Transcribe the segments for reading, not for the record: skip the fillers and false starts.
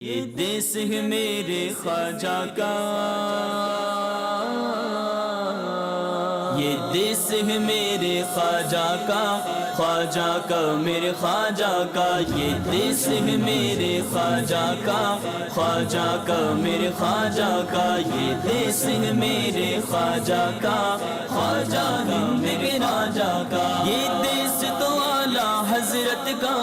یہ دیس ہے میرے خواجہ کا، یہ دیس ہے میرے خواجہ کا، خواجہ کا میرے خواجہ کا، یہ دیس ہے میرے خواجہ کا، خواجہ کا میرے خواجہ کا، یہ دیس ہے میرے خواجہ کا، خواجہ کا میرے راجہ کا، یہ دیس تو اعلیٰ حضرت کا،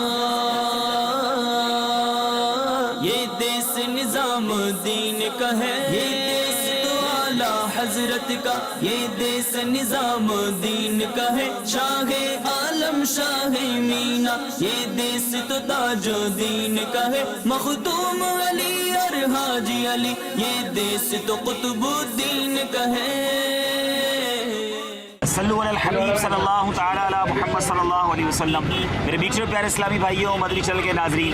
یہ دیس نظام دین کا ہے، یہ دیس تو اعلیٰ حضرت کا، یہ دیس نظام دین کا ہے، شاہ عالم شاہ مینا، یہ دیس تو تاج دین کا ہے، مخدوم علی اور حاجی علی، یہ دیس تو قطب الدین کا ہے۔ صلو علی الحبیب صلی اللہ تعالی علی محمد صلی اللہ علیہ وسلم۔ میرے بیچ میں پیارے اسلامی بھائیوں، مدنی چینل کے ناظرین،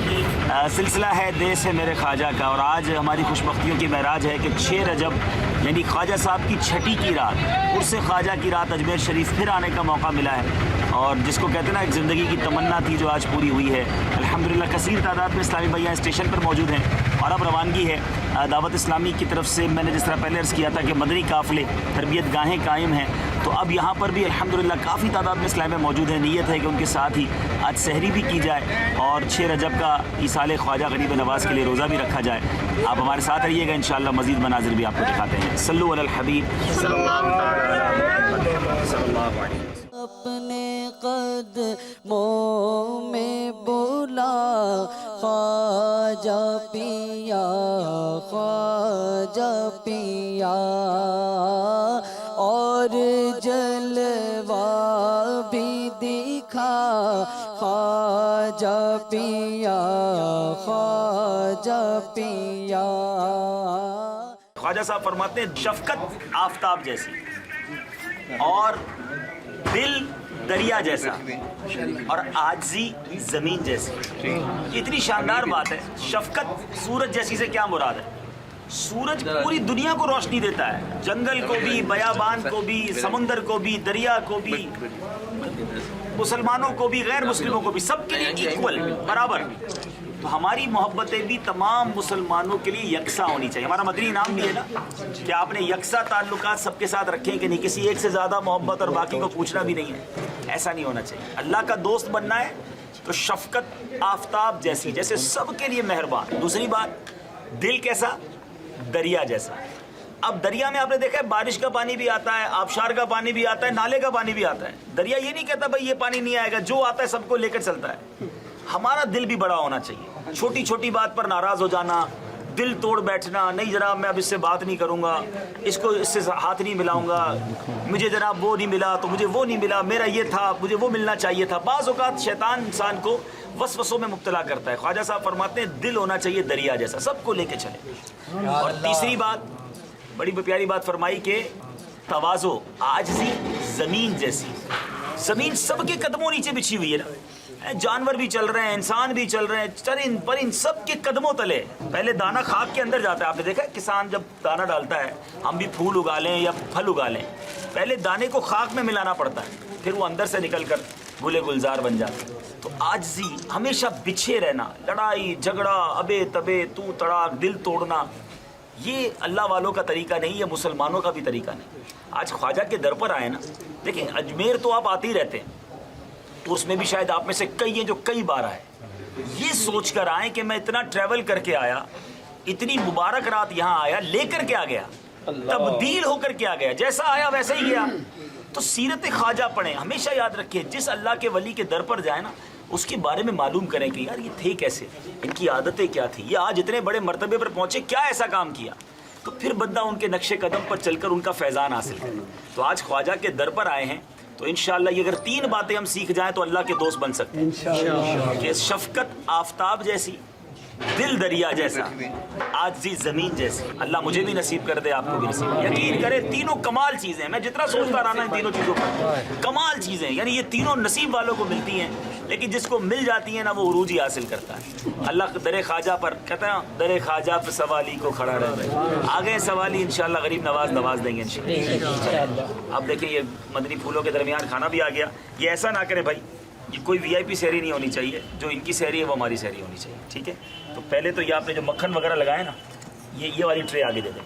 سلسلہ ہے دیس ہے میرے خواجہ کا، اور آج ہماری خوش بختیوں کی معراج ہے کہ 6 رجب یعنی خواجہ صاحب کی چھٹی کی رات، عرس خواجہ کی رات اجمیر شریف پھر آنے کا موقع ملا ہے، اور جس کو کہتے ہیں نا ایک زندگی کی تمنا تھی جو آج پوری ہوئی ہے الحمدللہ۔ کثیر تعداد میں اسلامی بھائیاں اسٹیشن پر موجود ہیں اور اب روانگی ہے دعوت اسلامی کی طرف سے۔ میں نے جس طرح پہلے عرض کیا تھا کہ مدنی قافلے تربیت گاہیں قائم ہیں، تو اب یہاں پر بھی الحمدللہ کافی تعداد میں اسلام موجود ہیں۔ نیت ہے کہ ان کے ساتھ ہی آج سحری بھی کی جائے اور 6 رجب کا ایصال خواجہ غریب نواز کے لیے روزہ بھی رکھا جائے۔ آپ ہمارے ساتھ رہیے گا، انشاءاللہ مزید مناظر بھی آپ کو دکھاتے ہیں۔ صلو علی الحبیب صلی اللہ علیہ وسلم۔ اپنے قدموں میں بولا خواجہ پیا، خواجہ پیا، اور جلوہ بھی دکھا خواجہ پیا، خواجہ پیا۔ خواجہ صاحب فرماتے ہیں شفقت آفتاب جیسی اور دل دریا جیسا اور عاجزی زمین جیسی۔ اتنی شاندار بات ہے۔ شفقت سورج جیسی سے کیا مراد ہے؟ سورج پوری دنیا کو روشنی دیتا ہے، جنگل کو بھی، بیابان کو بھی، سمندر کو بھی، دریا کو بھی، مسلمانوں کو بھی، غیر مسلموں کو بھی، سب کے لیے ایکول، برابر۔ تو ہماری محبتیں بھی تمام مسلمانوں کے لیے یکساں ہونی چاہیے۔ ہمارا مدنی انعام بھی ہے نا کہ آپ نے یکساں تعلقات سب کے ساتھ رکھیں کہ نہیں کسی ایک سے زیادہ محبت اور باقی کو پوچھنا بھی نہیں ہے، ایسا نہیں ہونا چاہیے۔ اللہ کا دوست بننا ہے تو شفقت آفتاب جیسی، جیسے سب کے لیے مہربان۔ دوسری بات، دل کیسا؟ دریا جیسا۔ اب دریا میں آپ نے دیکھا ہے بارش کا پانی بھی آتا ہے، آبشار کا پانی بھی آتا ہے، نالے کا پانی بھی آتا ہے۔ دریا یہ نہیں کہتا بھائی یہ پانی نہیں آئے گا، جو آتا ہے سب کو لے کر چلتا ہے۔ ہمارا دل بھی بڑا ہونا چاہیے، چھوٹی چھوٹی بات پر ناراض ہو جانا، دل توڑ بیٹھنا، نہیں جناب میں اب اس سے بات نہیں کروں گا، اس کو اس سے ہاتھ نہیں ملاؤں گا، مجھے جناب وہ نہیں ملا تو مجھے وہ نہیں ملا، میرا یہ تھا مجھے وہ ملنا چاہیے تھا۔ بعض اوقات شیطان انسان کو وسوسوں میں مبتلا کرتا ہے۔ خواجہ صاحب فرماتے ہیں دل ہونا چاہیے دریا جیسا، سب کو لے کے چلے۔ اور تیسری بات، بڑی پیاری بات فرمائی کہ تواضع، عاجزی زمین جیسی۔ زمین سب کے قدموں نیچے بچھی ہوئی ہے نا، جانور بھی چل رہے ہیں، انسان بھی چل رہے ہیں، چرند پرند سب کے قدموں تلے۔ پہلے دانہ خاک کے اندر جاتا ہے، آپ نے دیکھا ہے کسان جب دانہ ڈالتا ہے، ہم بھی پھول اگا لیں یا پھل اگا لیں، پہلے دانے کو خاک میں ملانا پڑتا ہے، پھر وہ اندر سے نکل کر گلے گلزار بن جاتا ہے۔ تو عاجزی، ہمیشہ بچھے رہنا، لڑائی جھگڑا، ابے تبے تو تڑاک، دل توڑنا، یہ اللہ والوں کا طریقہ نہیں، یہ مسلمانوں کا بھی طریقہ نہیں۔ آج خواجہ کے در پر آئے نا، دیکھیں اجمیر تو آپ آتے ہی رہتے ہیں، تو اس میں بھی شاید آپ میں سے کئی ہیں جو کئی بار آئے، یہ سوچ کر آئیں کہ میں اتنا ٹریول کر کے آیا، اتنی مبارک رات یہاں آیا، لے کر کے آ گیا، تبدیل ہو کر کے آ گیا، جیسا آیا ویسا ہی گیا۔ تو سیرت خواجہ پڑھیں، ہمیشہ یاد رکھیں جس اللہ کے ولی کے در پر جائیں نا، اس کے بارے میں معلوم کریں کہ یار یہ تھے کیسے، ان کی عادتیں کیا تھی، یہ آج اتنے بڑے مرتبے پر پہنچے، کیا ایسا کام کیا، تو پھر بندہ ان کے نقش قدم پر چل کر ان کا فیضان حاصل کرے۔ تو آج خواجہ کے در پر آئے ہیں تو انشاءاللہ یہ اگر 3 باتیں ہم سیکھ جائیں تو اللہ کے دوست بن سکتے ہیں کہ شفقت آفتاب جیسی، دل دریا جیسا، عاجزی زمین جیسی۔ اللہ مجھے بھی نصیب کر دے، آپ کو بھی نصیب۔ یقین کرے تینوں کمال چیزیں، میں جتنا سوچتا رہا نا ان تینوں چیزوں پر، کمال چیزیں، یعنی یہ تینوں نصیب والوں کو ملتی ہیں، لیکن جس کو مل جاتی ہیں نا وہ عروج ہی حاصل کرتا ہے۔ اللہ در خواجہ پر کہتا ہے در خواجہ پہ سوالی کو کھڑا رہ گئے، آگے سوالی انشاءاللہ غریب نواز دیں گے انشاءاللہ۔ اب دیکھیں یہ مدنی پھولوں کے درمیان کھانا بھی آ گیا، یہ ایسا نہ کرے بھائی یہ کوئی VIP سحری نہیں ہونی چاہیے، جو ان کی سحری ہے وہ ہماری سحری ہونی چاہیے، ٹھیک ہے؟ تو پہلے تو یہ آپ نے جو مکھن وغیرہ لگایا نا، یہ والی ٹرے آگے دے دیں،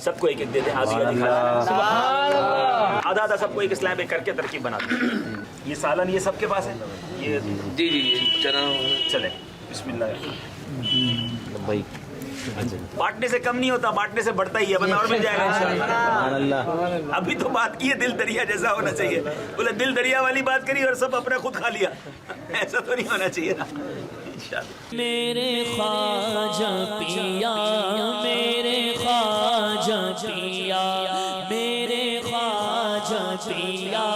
سب کو ایک ایک دے دیں، آدھی آدھا سب کو ایک اسلام پہ کر کے ترکیب بنا دیں۔ یہ سالن یہ سب کے پاس ہے، یہ جی چنا، چلے بسم اللہ۔ بانٹنے سے کم نہیں ہوتا، بانٹنے سے بڑھتا ہی ہے، بندہ اور مل جائے گا انشاءاللہ۔ ابھی تو بات کی ہے دل دریا جیسا ہونا چاہیے، بولے دل دریا والی بات کری اور سب اپنا خود کھا لیا، ایسا تو نہیں ہونا چاہیے نا انشاءاللہ۔ میرے خواجہ پیا، میرے خواجہ پیا، میرے خواجہ پیا،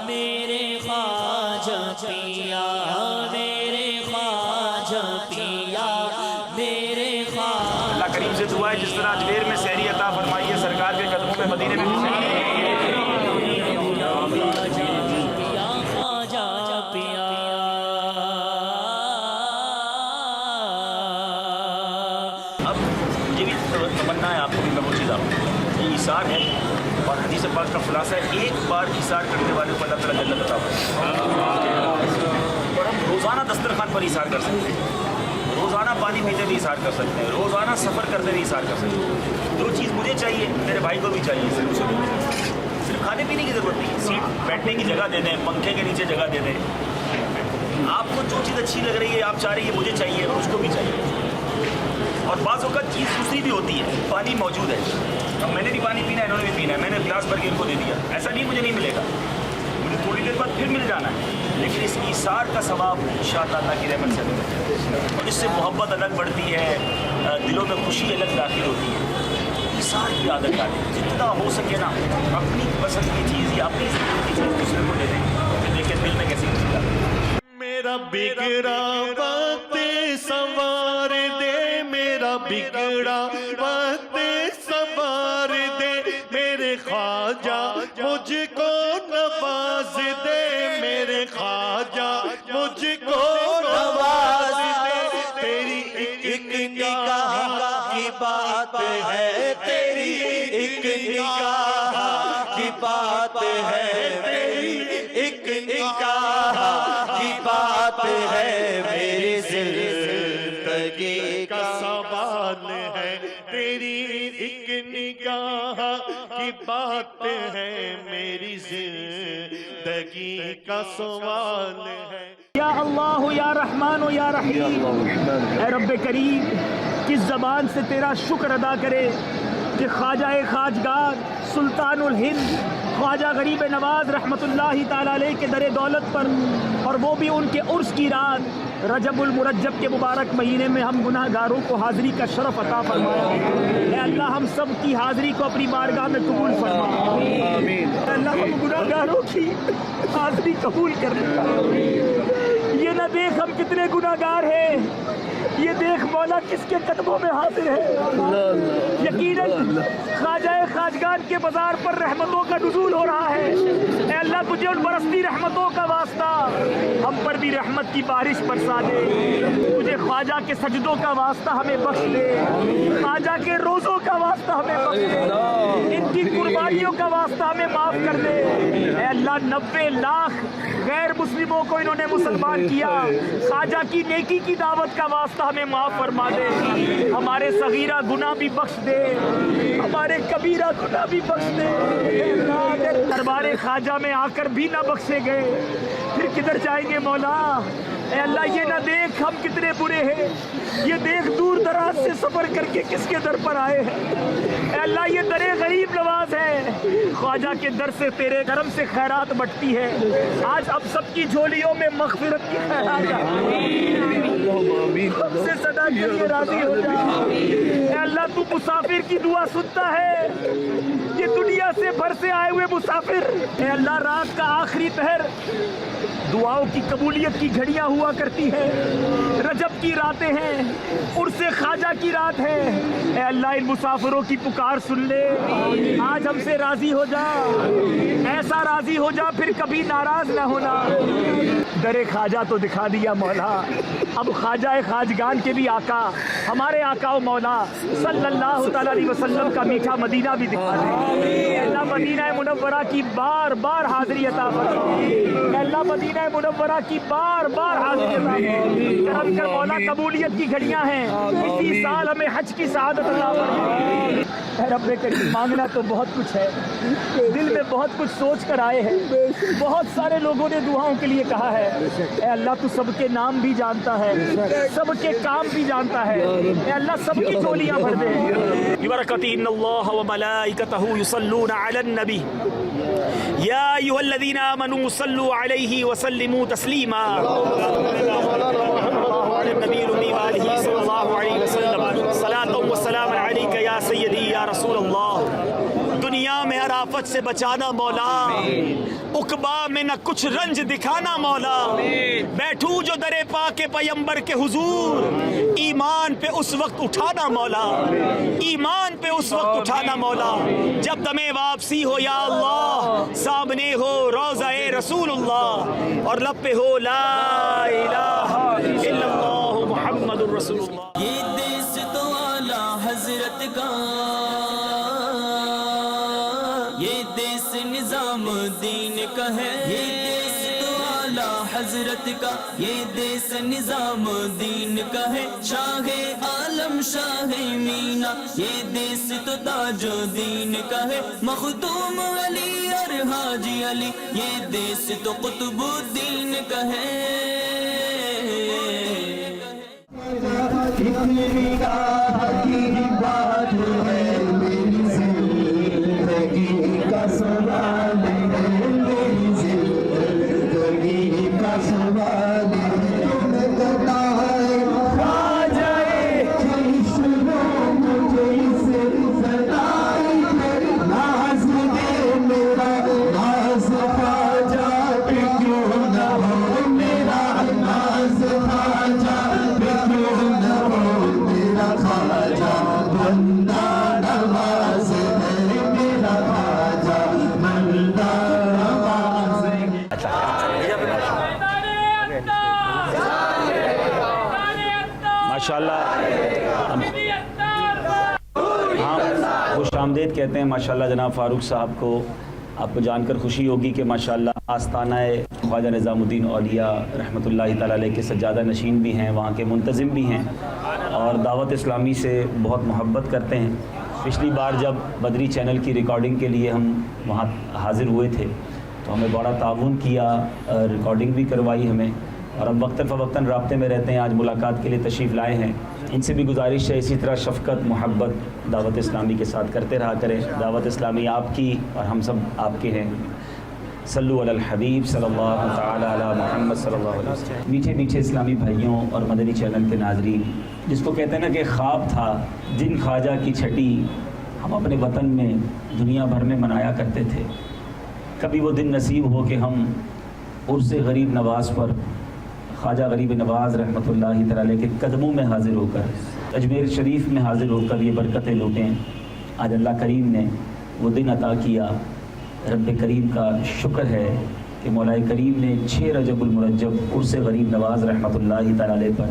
میرے خواجہ پیا، میرے خواجہ پیا، میرے خواجہ۔ اللہ کریم سے دعا ہے جس طرح اجمیر میں سحری عطا فرمائی ہے سرکار کے قدموں میں مدینے میں بھی تمنا ہے آپ کو بھی، میں وہ چیز آپ کو، یہ ایثار ہے اور حدیث پاک کا خلاصہ ہے، ایک بار ایثار کرنے والے کو اللہ تعالیٰ جنت عطا فرمائے۔ اور ہم روزانہ دسترخوان پر ایثار کر سکتے ہیں، روزانہ پانی پیتے بھی ایثار کر سکتے ہیں، روزانہ سفر کرتے بھی ایثار کر سکتے ہیں۔ جو چیز مجھے چاہیے میرے بھائی کو بھی چاہیے، صرف کھانے پینے کی ضرورت نہیں ہے، سیٹ بیٹھنے کی جگہ دے دیں، پنکھے کے نیچے جگہ دے دیں، آپ کو جو چیز اچھی لگ رہی ہے، آپ چاہ رہی ہے مجھے چاہیے اور اس کو بھی چاہیے۔ اور بعض اوقات چیز دوسری بھی ہوتی ہے، پانی موجود ہے، اب میں نے بھی پانی پینا ہے، انہوں نے بھی پینا ہے، میں نے گلاس بھر کے ان کو دے دیا، ایسا نہیں مجھے نہیں ملے گا، مجھے تھوڑی دیر بعد پھر مل جانا ہے، لیکن اس ایثار کا ثواب انشاءاللہ اللہ کی رحمت سے ملتا ہے، اور اس سے محبت الگ بڑھتی ہے، دلوں میں خوشی الگ داخل ہوتی ہے۔ ایثار کی عادت ڈالیں، جتنا ہو سکے نا اپنی پسند کی چیز یا اپنی ضرورت کی چیز دوسرے کو دے دیں، کہ دیکھیں دل میں کیسی خوشی آتی ہے۔ میرا بگڑا وقت سنوار دے، میرا بگڑا وقت سنوار دے، میرے خواجہ مجھ کو نواز دے، میرے خواجہ مجھ کو نواز دے۔ تیری ایک نگاہ کی بات ہے، تیری ایک نگاہ کی بات ہے، تیری ایک نگاہ کی بات ہے، میری زندگی کا سوال ہے، تیری ایک نگاہ کی بات ہے، میری زندگی کا سوال ہے۔ یا اللہ یا رحمان و یا رحیم، اے رب کریم کس زبان سے تیرا شکر ادا کرے کہ خواجہ خواجگار سلطان الہند خواجہ غریب نواز رحمت اللہ تعالیٰ علیہ کے در دولت پر، اور وہ بھی ان کے عرس کی رات رجب المرجب کے مبارک مہینے میں ہم گناہ گاروں کو حاضری کا شرف عطا فرمایا۔ اے اللہ ہم سب کی حاضری کو اپنی بارگاہ میں قبول فرما۔ اے اللہ ہم گناہ گاروں کی حاضری قبول کر لے۔ یہ نہ دیکھ ہم کتنے گناہ گار ہیں، یہ دیکھ مولا کس کے قدموں میں حاضر ہے۔ یقیناً خواجہ خواجگان کے بازار پر رحمتوں کا نزول ہو رہا ہے۔ اے اللہ تجھے ان برستی رحمتوں کا واسطہ ہم پر بھی رحمت کی بارش برسا دے۔ تجھے خواجہ کے سجدوں کا واسطہ ہمیں بخش دے، خواجہ کے روزوں کا واسطہ ہمیں بخش دے، ان کی قربانیوں کا واسطہ ہمیں معاف کر دے۔ اے اللہ 90 لاکھ غیر مسلموں کو انہوں نے مسلمان کیا، خواجہ کی نیکی کی دعوت کا واسطہ ہمیں معاف فرما دے۔ ہمارے صغیرہ گناہ بھی بخش دے، ہمارے کبیرہ گناہ بھی بخش دے۔ اگر دربار خواجہ میں آ کر بھی نہ بخشے گئے پھر کدھر جائیں گے مولا؟ اے اللہ یہ نہ دیکھ ہم کتنے برے ہیں، یہ دیکھ دور دراز سے سفر کر کے کس کے در پر آئے ہیں۔ اے اللہ یہ در غریب نواز ہے، خواجہ کے در سے تیرے کرم سے خیرات بٹتی ہے۔ آج اب سب کی جھولیوں میں مغفرت کی خیرات ہم سے صدا کے لیے راضی ہو جا۔ اے اللہ تو مسافر کی دعا سنتا ہے، یہ دنیا سے بھر سے آئے ہوئے مسافر، اے اللہ رات کا آخری پہر دعاؤں کی قبولیت کی گھڑیاں ہوا کرتی ہے، رجب کی راتیں ہیں، عرس خواجہ کی رات ہے۔ اے اللہ ان مسافروں کی پکار سن لے، آج ہم سے راضی ہو جا، ایسا راضی ہو جا پھر کبھی ناراض نہ ہونا۔ در خواجہ تو دکھا دیا مولا، اب خواجہ خواجگان کے بھی آقا ہمارے آقا و مولا صلی اللہ تعالیٰ علیہ وسلم کا میٹھا مدینہ بھی دکھا دے۔ اللہ مدینہ منورہ کی بار بار حاضری عطا فرما، اللہ مدینہ منورہ کی بار بار حاضری عطا فرما۔ کرم کر مولا، قبولیت کی گھڑیاں ہیں، اسی سال ہمیں حج کی سعادت عطا فرما۔ اے رب کریم، مانگنا تو بہت کچھ ہے، دل میں بہت کچھ سوچ کر آئے ہیں، بہت سارے لوگوں نے دعاؤں کے لیے کہا ہے۔ اے اللہ تو سب کے نام بھی جانتا ہے، سب کے کام بھی جانتا ہے، اے اللہ سب کی جھولیاں بھر دے۔ ببرکتہ ان اللہ وملائکتہ یصلون علی النبی یا ایھا الذین آمنوا صلوا علیہ وسلموا تسلیما۔ النبی الأمی وآلہ صلی اللہ علیہ وسلم، صلاۃ و سلام علیک یا سیدی یا رسول اللہ۔ دنیا میں ہر آفت سے بچانا مولا، عقبا میں نہ کچھ رنج دکھانا مولا۔ بیٹھوں جو در پاک پیمبر کے حضور، ایمان پہ اس وقت اٹھانا مولا، ایمان پہ اس وقت اٹھانا مولا جب دم واپسی ہو یا اللہ، سامنے ہو روضہ رسول اللہ اور لب پہ ہو لا الہ الا اللہ محمد الرسول اللہ۔ یہ دیس تو اعلیٰ حضرت کا، یہ دیس نظام دین کا ہے، یہ دیس تو اعلیٰ حضرت کا، یہ دیس نظام دین کا ہے۔ شاہ عالم شاہ مینا، یہ دیس تو تاج دین کا ہے۔ مخدوم علی اور حاجی علی، یہ دیس تو قطب الدین کا ہے۔ ماشاءاللہ ہم خوش آمدید کہتے ہیں ماشاءاللہ جناب فاروق صاحب کو۔ آپ کو جان کر خوشی ہوگی کہ ماشاءاللہ آستانہ خواجہ نظام الدین اولیاء رحمۃ اللہ تعالیٰ علیہ کے سجادہ نشین بھی ہیں، وہاں کے منتظم بھی ہیں اور دعوت اسلامی سے بہت محبت کرتے ہیں۔ پچھلی بار جب بدری چینل کی ریکارڈنگ کے لیے ہم وہاں حاضر ہوئے تھے تو ہمیں بڑا تعاون کیا، ریکارڈنگ بھی کروائی ہمیں، اور اب وقتاً فوقتاً رابطے میں رہتے ہیں۔ آج ملاقات کے لیے تشریف لائے ہیں، ان سے بھی گزارش ہے اسی طرح شفقت محبت دعوت اسلامی کے ساتھ کرتے رہا کریں۔ دعوت اسلامی آپ کی اور ہم سب آپ کے ہیں۔ صلو علی الحبیب صلی اللہ تعالی علی محمد صلی اللہ علیہ وسلم۔ میٹھے میٹھے اسلامی بھائیوں اور مدنی چینل کے ناظرین، جس کو کہتے ہیں نا کہ خواب تھا جن خواجہ کی چھٹی ہم اپنے وطن میں دنیا بھر میں منایا کرتے تھے، کبھی وہ دن نصیب ہو کہ ہم عرس غریب نواز پر خواجہ غریب نواز رحمۃ اللہ تعالی کے قدموں میں حاضر ہو کر اجمیر شریف میں حاضر ہو کر یہ برکتیں لوٹیں۔ آج اللہ کریم نے وہ دن عطا کیا۔ رب کریم کا شکر ہے کہ مولا کریم نے 6 رجب المرجب عرس غریب نواز رحمۃ اللہ تعالی پر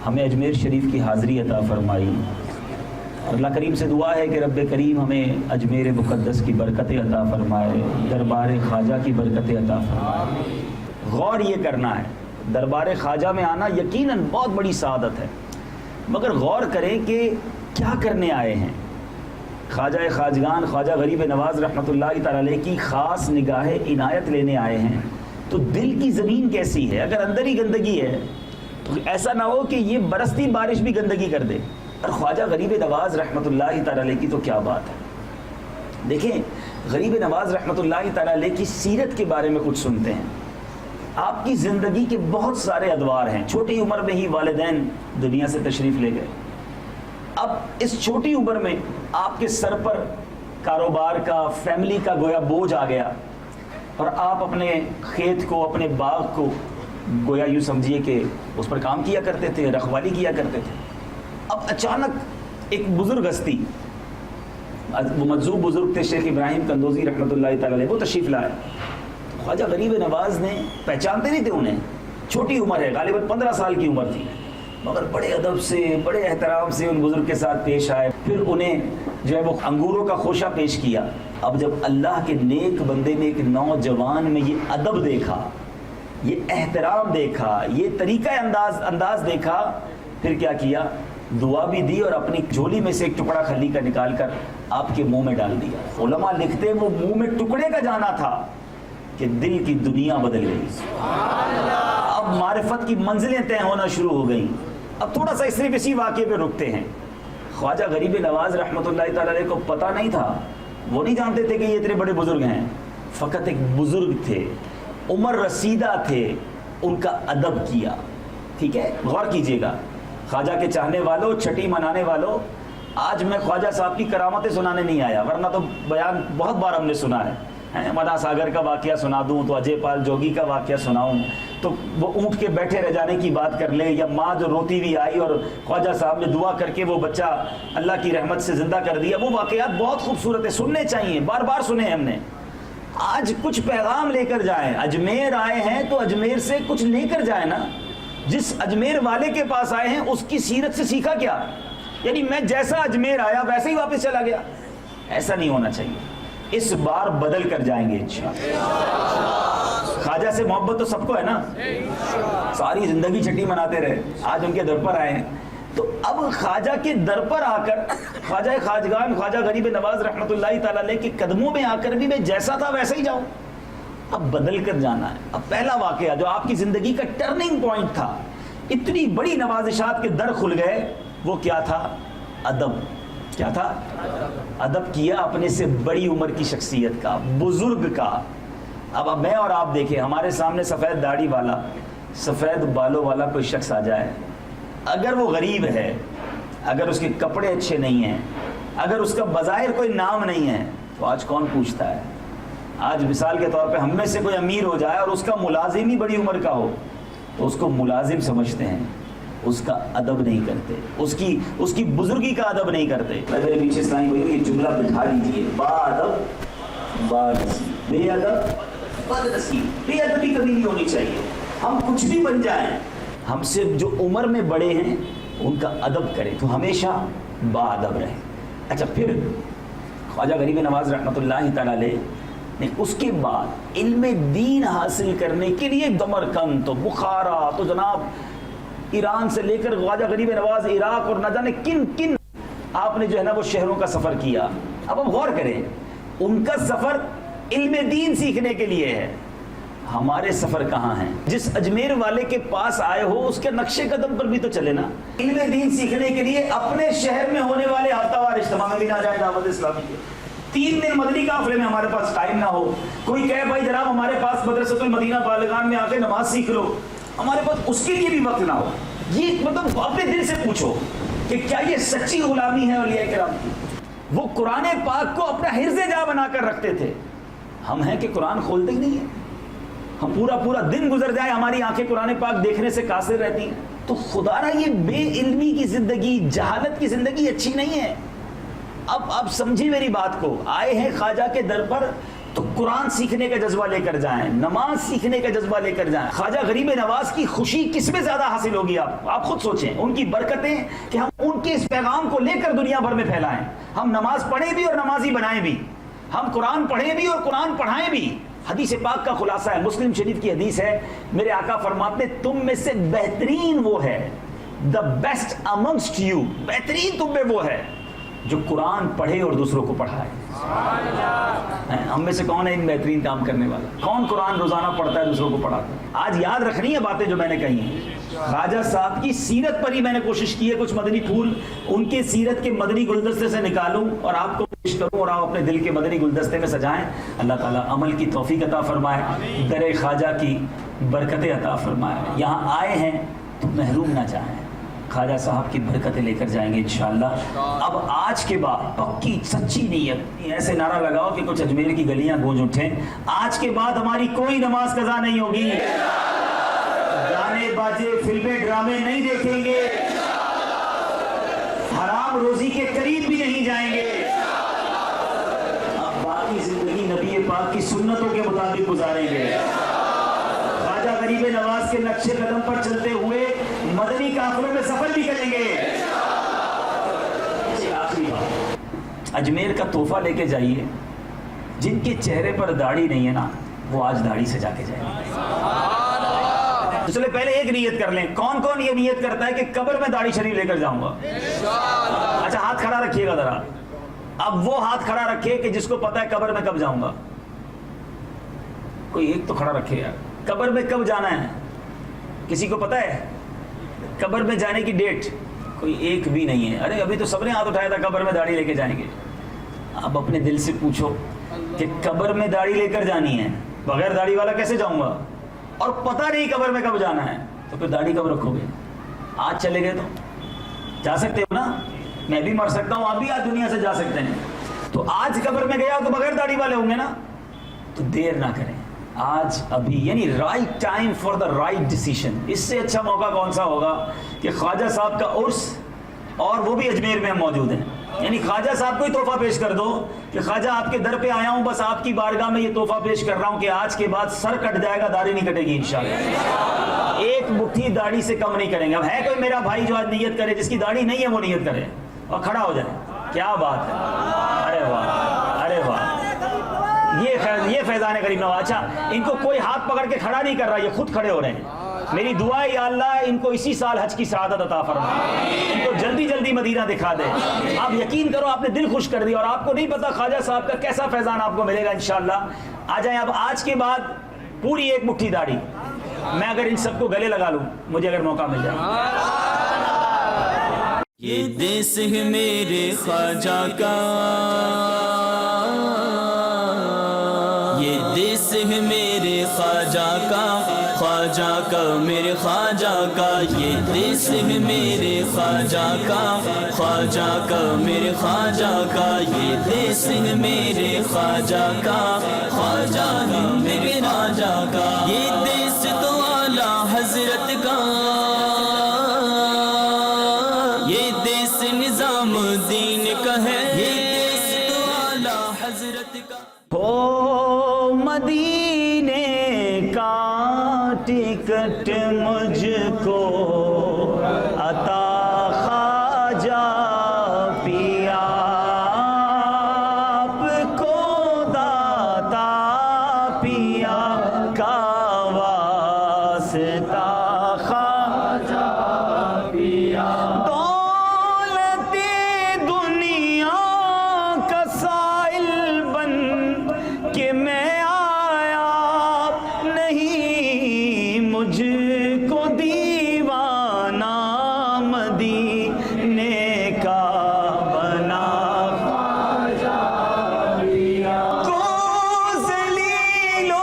ہمیں اجمیر شریف کی حاضری عطا فرمائی، اور اللہ کریم سے دعا ہے کہ رب کریم ہمیں اجمیر مقدس کی برکتیں عطا فرمائے، دربار خواجہ کی برکتیں عطا فرمائے۔ غور یہ کرنا ہے، دربار خواجہ میں آنا یقیناً بہت بڑی سعادت ہے، مگر غور کریں کہ کیا کرنے آئے ہیں۔ خواجہ خواجگان خواجہ غریب نواز رحمۃ اللہ تعالی کی خاص نگاہ عنایت لینے آئے ہیں، تو دل کی زمین کیسی ہے؟ اگر اندر ہی گندگی ہے تو ایسا نہ ہو کہ یہ برستی بارش بھی گندگی کر دے، اور خواجہ غریب نواز رحمۃ اللہ تعالی کی تو کیا بات ہے۔ دیکھیں، غریب نواز رحمۃ اللہ تعالی کی سیرت کے بارے میں کچھ سنتے ہیں۔ آپ کی زندگی کے بہت سارے ادوار ہیں۔ چھوٹی عمر میں ہی والدین دنیا سے تشریف لے گئے۔ اب اس چھوٹی عمر میں آپ کے سر پر کاروبار کا، فیملی کا گویا بوجھ آ گیا، اور آپ اپنے کھیت کو، اپنے باغ کو گویا یوں سمجھیے کہ اس پر کام کیا کرتے تھے، رکھوالی کیا کرتے تھے۔ اب اچانک ایک بزرگ ہستی وہ مجذوب بزرگ تھے شیخ ابراہیم کندوزی رحمۃ اللہ تعالی علیہ، وہ تشریف لائے. خواجہ غریب نواز نے، پہچانتے نہیں تھے انہیں، چھوٹی عمر ہے، غالباً 15 سال کی عمر تھی، مگر بڑے ادب سے بڑے احترام سے ان بزرگ کے ساتھ پیش آئے. پھر انہیں جو ہے وہ انگوروں کا خوشہ پیش کیا. اب جب اللہ کے نیک بندے نے ایک نوجوان میں یہ ادب دیکھا، یہ احترام دیکھا، یہ طریقہ انداز دیکھا، پھر کیا کیا؟ دعا بھی دی اور اپنی جھولی میں سے ایک ٹکڑا کھلی کا نکال کر آپ کے منہ میں ڈال دیا. علماء لکھتے وہ منہ میں ٹکڑے کا جانا تھا کہ دل کی دنیا بدل گئی. اب معرفت کی منزلیں طے ہونا شروع ہو گئیں. اب تھوڑا سا صرف اسی واقعے پہ رکتے ہیں. خواجہ غریب نواز رحمۃ اللہ تعالی علیہ کو پتہ نہیں تھا، وہ نہیں جانتے تھے کہ یہ اتنے بڑے بزرگ ہیں. فقط ایک بزرگ تھے، عمر رسیدہ تھے، ان کا ادب کیا. ٹھیک ہے، غور کیجئے گا. خواجہ کے چاہنے والوں، چھٹی منانے والوں، آج میں خواجہ صاحب کی کرامتیں سنانے نہیں آیا، ورنہ تو بیان بہت بار ہم نے سنا ہے. منا ساگر کا واقعہ سنا دوں تو اجے پال جوگی کا واقعہ سناؤں تو وہ اونٹ کے بیٹھے رہ جانے کی بات کر لیں، یا ماں جو روتی ہوئی آئی اور خواجہ صاحب نے دعا کر کے وہ بچہ اللہ کی رحمت سے زندہ کر دیا. وہ واقعات بہت خوبصورت ہیں، سننے چاہیے، بار بار سنے ہم نے. آج کچھ پیغام لے کر جائیں. اجمیر آئے ہیں تو اجمیر سے کچھ لے کر جائیں نا. جس اجمیر والے کے پاس آئے ہیں اس کی سیرت سے سیکھا کیا؟ یعنی میں جیسا اجمیر آیا ویسے ہی واپس چلا گیا. ایسا نہیں ہونا چاہیے. اس بار بدل کر جائیں گے انشاءاللہ. خواجہ سے محبت تو سب کو ہے نا، ساری زندگی چھٹی مناتے رہے، آج ان کے در پر آئے ہیں. تو اب خواجہ کے در پر آ کر خواجہ خواجگان خواجہ غریب نواز رحمۃ اللہ تعالی علیہ کے قدموں میں آ کر بھی میں جیسا تھا ویسا ہی جاؤں. اب بدل کر جانا ہے. اب پہلا واقعہ جو آپ کی زندگی کا ٹرننگ پوائنٹ تھا، اتنی بڑی نوازشات کے در کھل گئے، وہ کیا تھا؟ ادب. کیا تھا؟ ادب کیا اپنے سے بڑی عمر کی شخصیت کا، بزرگ کا. اب میں اور آپ دیکھیں، ہمارے سامنے سفید داڑھی والا، سفید بالوں والا کوئی شخص آ جائے، اگر وہ غریب ہے، اگر اس کے کپڑے اچھے نہیں ہیں، اگر اس کا بظاہر کوئی نام نہیں ہے، تو آج کون پوچھتا ہے؟ آج مثال کے طور پہ ہم میں سے کوئی امیر ہو جائے اور اس کا ملازم ہی بڑی عمر کا ہو تو اس کو ملازم سمجھتے ہیں، اس کا ادب نہیں کرتے، اس کی بزرگی کا ادب نہیں کرتے. میرے پیچھے اسلامی بھائی یہ جملہ بٹھا لیجیے: با ادب با نصیب، بے ادب بد نصیب. بے ادبی کبھی نہیں ہونی چاہیے. ہم کچھ بھی بن جائیں، ہم سے جو عمر میں بڑے ہیں ان کا ادب کریں تو ہمیشہ با ادب رہیں. اچھا، پھر خواجہ غریب نواز رحمۃ اللہ تعالی علیہ نے اس کے بعد علم دین حاصل کرنے کے لیے سمرقند تو بخارا تو جناب ایران سے لے کر خواجہ غریب نواز عراق اور نہ جانے کن کن آپ نے جو ہے نا وہ شہروں کا سفر کیا. اب ہم غور کریں، ان کا سفر علم دین سیکھنے کے لیے ہے. ہمارے سفر کہاں ہیں؟ جس اجمیر والے کے پاس آئے ہو اس کے نقشے قدم پر بھی تو چلے نا. علم دین سیکھنے کے لیے اپنے شہر میں ہونے والے ہفتہ وار اجتماع میں بھی نہ جائے دعوت اسلامی کے. 3 دن مدنی قافلے میں ہمارے پاس ٹائم نہ ہو. کوئی کہے بھائی جناب ہمارے پاس مدرسۃ المدینہ بالغان میں آ کے نماز سیکھ لو، ہمارے پاس اس کے لیے بھی وقت نہ ہو. یہ مطلب اپنے دل سے پوچھو کہ کیا یہ سچی غلامی ہے اولیاء کرام کی؟ وہ قرآن پاک کو اپنا حرز جا بنا کر رکھتے تھے. ہم ہیں کہ قرآن کھولتے ہی نہیں ہیں. ہم پورا دن گزر جائے ہماری آنکھیں قرآن پاک دیکھنے سے قاصر رہتی ہیں. تو خدا را یہ بے علمی کی زندگی، جہالت کی زندگی اچھی نہیں ہے. اب سمجھی میری بات کو. آئے ہیں خواجہ کے در پر تو قرآن سیکھنے کا جذبہ لے کر جائیں، نماز سیکھنے کا جذبہ لے کر جائیں. خواجہ غریب نواز کی خوشی کس میں زیادہ حاصل ہوگی؟ آپ خود سوچیں. ان کی برکتیں کہ ہم ان کے اس پیغام کو لے کر دنیا بھر میں پھیلائیں. ہم نماز پڑھیں بھی اور نمازی بنائیں بھی، ہم قرآن پڑھیں بھی اور قرآن پڑھائیں بھی. حدیث پاک کا خلاصہ ہے، مسلم شریف کی حدیث ہے، میرے آقا فرماتے ہیں تم میں سے بہترین وہ ہے، the best amongst you، بہترین تم میں وہ ہے جو قرآن پڑھے اور دوسروں کو پڑھائے. ہم میں سے کون ہے ان بہترین کام کرنے والا؟ کون قرآن روزانہ پڑھتا ہے دوسروں کو پڑھاتا ہے؟ آج یاد رکھنی ہے باتیں جو میں نے کہی ہیں. خواجہ صاحب کی سیرت پر ہی میں نے کوشش کی ہے کچھ مدنی پھول ان کے سیرت کے مدنی گلدستے سے نکالوں اور آپ کو پیش کروں اور آپ اپنے دل کے مدنی گلدستے میں سجائیں. اللہ تعالیٰ عمل کی توفیق عطا فرمائے، در خواجہ کی برکتیں عطا فرمائے. یہاں آئے ہیں تو محروم نہ جائیں، خواجہ صاحب کی برکتیں لے کر جائیں گے انشاءاللہ. اب آج کے بعد پکی سچی نیت، ایسے نعرہ لگاؤ کہ کچھ اجمیر کی گلیاں گونج اٹھیں. آج کے بعد ہماری کوئی نماز قضا نہیں ہوگی، گانے باجے فلمیں ڈرامے نہیں دیکھیں گے، حرام روزی کے قریب بھی نہیں جائیں گے. پاک کی سنتوں کے مطابق گزاریں گے. خواجہ غریب نواز کے نقش قدم پر چلتے ہوئے مدنی قافلوں میں سفر بھی کریں گے. آخری بات, اجمیر کا تحفہ لے کے جائیے. جن کے چہرے پر داڑھی نہیں ہے نا, وہ آج داڑھی سے جا کے جائیں. تو چلے پہلے ایک نیت کر لیں. کون کون یہ نیت کرتا ہے کہ قبر میں داڑھی شریف لے کر جاؤں گا؟ اچھا ہاتھ کھڑا رکھیے گا ذرا. اب وہ ہاتھ کھڑا رکھے کہ جس کو پتا ہے قبر میں کب جاؤں گا. کوئی ایک تو کھڑا رکھے یار. قبر میں کب جانا ہے کسی کو پتا ہے؟ قبر میں جانے کی ڈیٹ کوئی ایک بھی نہیں ہے. ارے ابھی تو سب نے ہاتھ اٹھایا تھا قبر میں داڑھی لے کے جائیں گے. اب اپنے دل سے پوچھو کہ قبر میں داڑھی لے کر جانی ہے, بغیر داڑھی والا کیسے جاؤں گا؟ اور پتہ نہیں قبر میں کب جانا ہے, تو پھر داڑھی کب رکھو گے؟ آج چلے گئے تو جا سکتے ہو نا. میں بھی مر سکتا ہوں, آپ بھی آج دنیا سے جا سکتے ہیں. تو آج قبر میں گیا تو بغیر داڑھی والے ہوں گے نا. تو دیر نہ کریں, آج ابھی, یعنی right time for the right decision. اس سے اچھا موقع کون سا ہوگا کہ خواجہ صاحب کا عرس, اور وہ بھی اجمیر میں موجود ہیں. یعنی خواجہ صاحب کو ہی تحفہ پیش کر دو کہ خواجہ آپ کے در پہ آیا ہوں, بس آپ کی بارگاہ میں یہ تحفہ پیش کر رہا ہوں کہ آج کے بعد سر کٹ جائے گا, داڑھی نہیں کٹے گی انشاءاللہ. ایک مٹھی داڑھی سے کم نہیں کریں گے. اب ہے کوئی میرا بھائی جو آج نیت کرے, جس کی داڑھی نہیں ہے وہ نیت کرے اور کھڑا ہو جائے. کیا بات ہے, ارے واہ, ارے واہ, یہ فیضان غریب نواز. اچھا ان کو کوئی ہاتھ پکڑ کے کھڑا نہیں کر رہا, یہ خود کھڑے ہو رہے ہیں. میری دعا ہے یا اللہ ان کو اسی سال حج کی سعادت عطا فرما, ان کو جلدی جلدی مدینہ دکھا دے. آپ یقین کرو آپ نے دل خوش کر دیا, اور آپ کو نہیں پتا خواجہ صاحب کا کیسا فیضان آپ کو ملے گا انشاءاللہ. آ جائیں. اب آج کے بعد پوری ایک مٹھی داڑھی, میں اگر ان سب کو گلے لگا لوں, مجھے اگر موقع مل جائے. یہ دیس ہے میرے خواجہ کا, یہ دیس ہے میرے خواجہ کا, خواجہ کا میرے خواجہ کا. یہ دیس ہے میرے خواجہ کا, خواجہ کا میرے خواجہ کا. یہ دیس ہے میرے خواجہ کا, خواجہ کا میرے خواجہ کا. یہ دیس تو اعلیٰ حضرت کا, یہ دیس نظام دین کا ہے. یہ دیس تو اعلیٰ حضرت کا. ہو مدینے کا ٹکٹ مجھ کو عطا خواجہ پیا, آپ کو داتا پیا کا واسطہ خواجہ پیا. دولت دنیا کا سائل بن کہ میں آیا نہیں, مجھ کو دیوانہ مدینے کا بنا خواجہ پیا. کو ذلیل و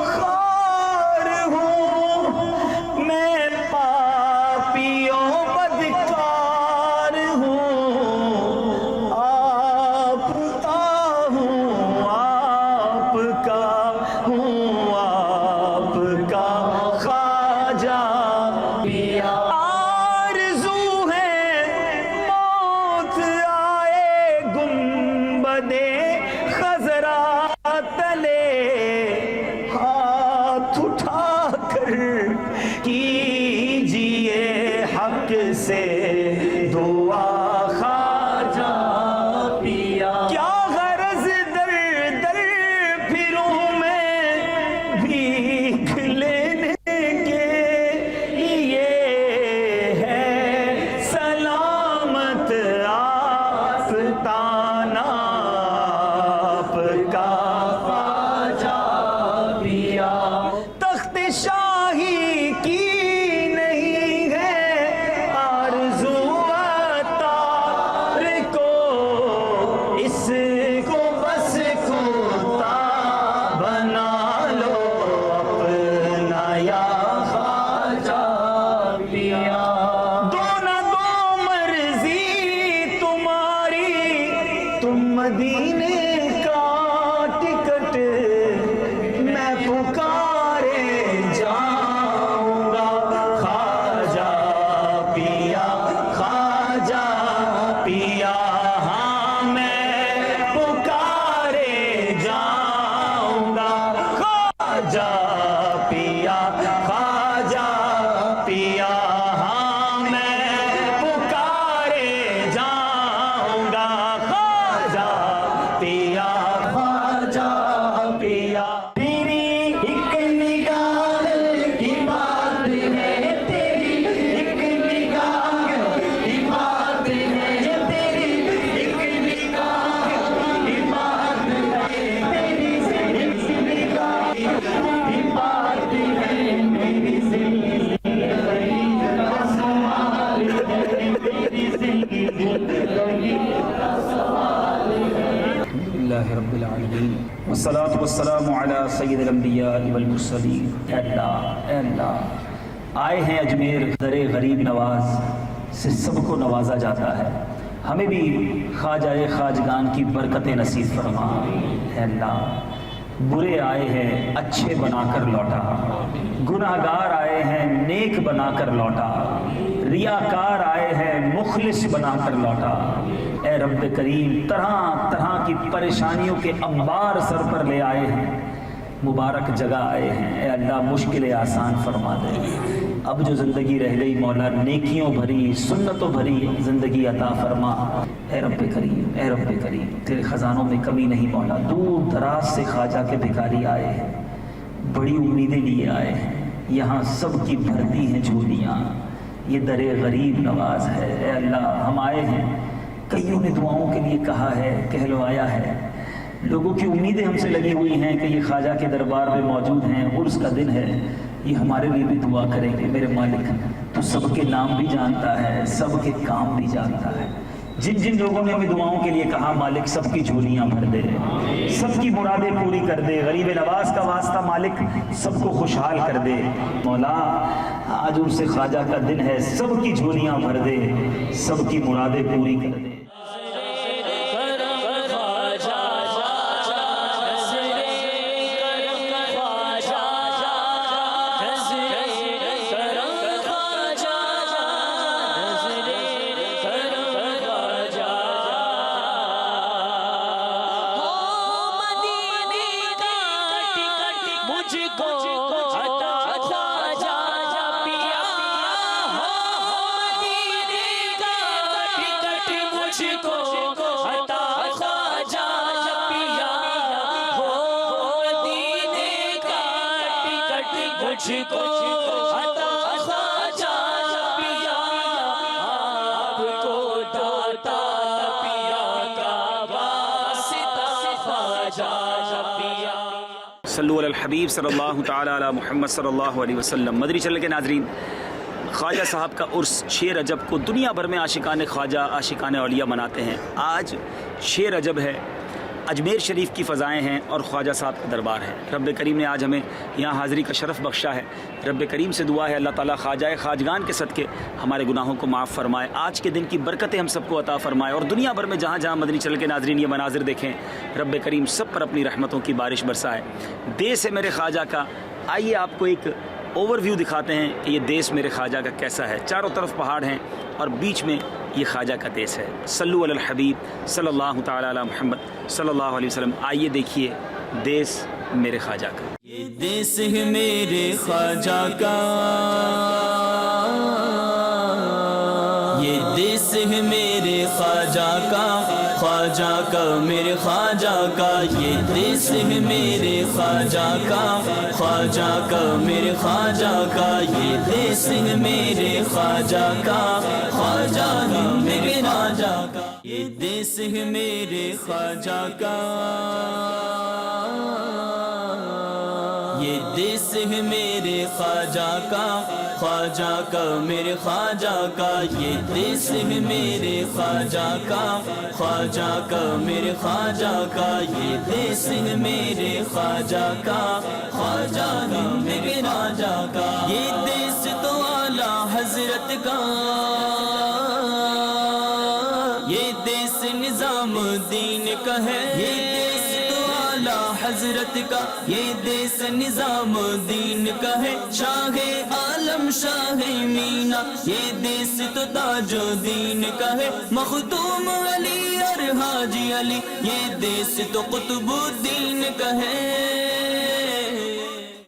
خوار ہوں میں, پاپی و بدکار ہوں, آپ کا ہوں آپ کا ہوں آپ کا خواجہ پیا. آرزو ہے موت آئے گنبد خضرا تلے, ہاتھ اٹھا کر کیجئے حق سے دعا خواجہ پیا. کیا غرض در در پھروں میں بھیک لینے کے لیے ہے, سلامت آستانہ آپ کا خواجہ پیا. تخت شاہی کی نہیں ہے آرزو عطار کو, اس کو بس کھوتا بنا لو اپنا یا خواجہ پیا. دو نہ دو مرضی تمہاری, تم مدینے کا ٹکٹ میں پکارے جاؤں گا. خواجہ پیا, خواجہ پیا, ہاں میں پکارے جاؤں اللہ رب العالمین والصلاة والسلام علی سید الانبیاء والمرسلین۔ اے اللہ آئے ہیں اجمیر در غریب نواز سے سب کو نوازا جاتا ہے، ہمیں بھی خواجہ خواجگان کی برکتیں نصیب فرما۔ اے اللہ برے آئے ہیں اچھے بنا کر لوٹا، گناہگار آئے ہیں نیک بنا کر لوٹا، ریاکار آئے ہیں مخلص بنا کر لوٹا۔ اے رب کریم طرح طرح کی پریشانیوں کے انبار سر پر لے آئے ہیں، مبارک جگہ آئے ہیں۔ اے اللہ مشکلیں آسان فرما دے، اب جو زندگی رہ گئی مولا نیکیوں بھری سنتوں بھری زندگی عطا فرما۔ اے رب کریم تیرے خزانوں میں کمی نہیں مولا، دور دراز سے خواجہ کے بھکاری آئے ہیں، بڑی امیدیں لیے آئے ہیں، یہاں سب کی بھرتی ہیں جھولیاں، یہ در غریب نواز ہے۔ اے اللہ ہم آئے ہیں، کئیوں نے دعاؤں کے لیے کہا ہے، کہلوایا ہے، لوگوں کی امیدیں ہم سے لگی ہوئی ہیں کہ یہ خواجہ کے دربار میں موجود ہیں، عرس کا دن ہے، یہ ہمارے لیے بھی دعا کریں گے۔ میرے مالک تو سب کے نام بھی جانتا ہے، سب کے کام بھی جانتا ہے، جن جن لوگوں نے ہمیں دعاؤں کے لیے کہا مالک سب کی جھولیاں بھر دے، سب کی مرادیں پوری کر دے، غریب نواز کا واسطہ مالک سب کو خوشحال کر دے۔ مولا آج عرس خواجہ کا دن ہے، سب کی جھولیاں بھر دے، سب کی مرادیں پوری کر دے۔ صلو علی الحبیب صلی اللہ تعالی علی محمد صلی اللہ علیہ وسلم۔ مدنی چینل کے ناظرین، خواجہ صاحب کا عرس 6 رجب کو دنیا بھر میں عاشقان خواجہ عاشقان اولیاء مناتے ہیں۔ آج 6 رجب ہے، اجمیر شریف کی فضائیں ہیں اور خواجہ صاحب کا دربار ہے۔ رب کریم نے آج ہمیں یہاں حاضری کا شرف بخشا ہے۔ رب کریم سے دعا ہے اللہ تعالیٰ خواجہ خواجگان کے صدقے ہمارے گناہوں کو معاف فرمائے، آج کے دن کی برکتیں ہم سب کو عطا فرمائے، اور دنیا بھر میں جہاں جہاں مدنی چینل کے ناظرین یہ مناظر دیکھیں، رب کریم سب پر اپنی رحمتوں کی بارش برسائے۔ دیس ہے میرے خواجہ کا، آئیے آپ کو ایک اوور ویو دکھاتے ہیں کہ یہ دیس میرے خواجہ کا کیسا ہے۔ چاروں طرف پہاڑ ہیں اور بیچ میں یہ خواجہ کا دیس ہے۔ صلو علی الحبیب صلی اللہ تعالی علی محمد صلی اللہ علیہ وسلم۔ آئیے دیکھیے دیس میرے خواجہ کا۔ یہ دیس ہے میرے خواجہ کا، یہ دیس ہے میرے خواجہ کا، خواجہ کا میرے خواجہ کا، یہ دیس ہے میرے خواجہ کا، خواجہ کا میرے خواجہ کا، یہ دیس ہے میرے خواجہ کا، خواجہ کا میرے خواجہ کا، یہ دیس ہے میرے خواجہ کا، یہ دیس ہے میرے خواجہ کا، خواجہ کا میرے خواجہ کا، یہ دیس ہے میرے خواجہ کا، خواجہ کا میرے خواجہ کا، یہ دیس ہے میرے خواجہ کا، خواجہ کا میرے خواجہ کا، یہ دیس تو اعلیٰ حضرت کا، یہ دیس نظام الدین کا ہے، یہ دیس تو اعلیٰ حضرت کا، یہ دیس نظام الدین کا ہے، شاہ عالم شاہ مینا، یہ دیس تو تاج الدین کا ہے، مخدوم علی اور حاجی علی، یہ دیس تو قطب الدین کا ہے۔